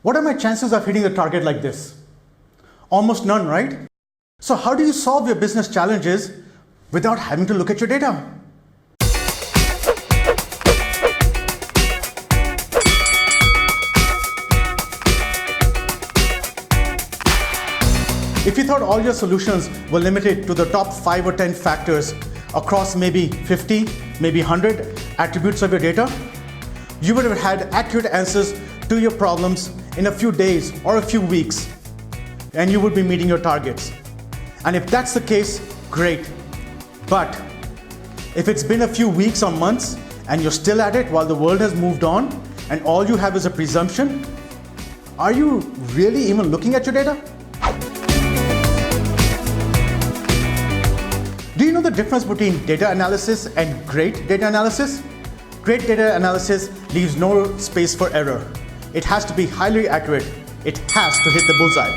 What are my chances of hitting the target like this? Almost none, right? So how do you solve your business challenges without having to look at your data? If you thought all your solutions were limited to the top 5 or 10 factors across maybe 50, maybe 100 attributes of your data, you would have had accurate answers to your problems in a few days or a few weeks, and you would be meeting your targets. And if that's the case, great. But if it's been a few weeks or months and you're still at it while the world has moved on and all you have is a presumption, are you really even looking at your data? Do you know the difference between data analysis and great data analysis? Great data analysis leaves no space for error. It has to be highly accurate. It has to hit the bullseye.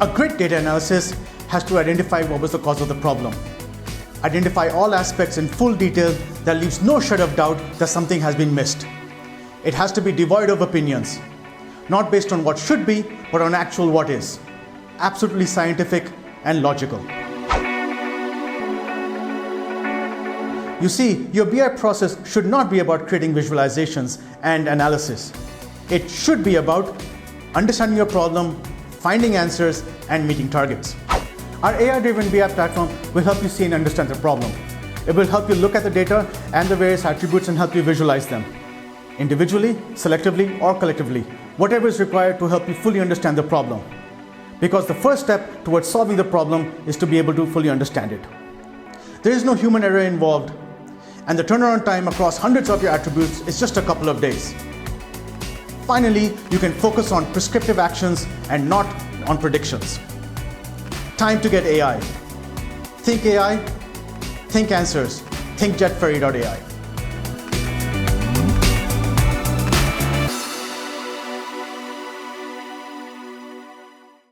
A great data analysis has to identify what was the cause of the problem. Identify all aspects in full detail that leaves no shred of doubt that something has been missed. It has to be devoid of opinions, not based on what should be, but on actual what is. Absolutely scientific and logical. You see, your BI process should not be about creating visualizations and analysis. It should be about understanding your problem, finding answers, and meeting targets. Our AI-driven BI platform will help you see and understand the problem. It will help you look at the data and the various attributes and help you visualize them. Individually, selectively, or collectively, whatever is required to help you fully understand the problem. Because the first step towards solving the problem is to be able to fully understand it. There is no human error involved, and the turnaround time across hundreds of your attributes is just a couple of days. Finally, you can focus on prescriptive actions and not on predictions. Time to get AI. Think AI, think answers, think jetferry.ai.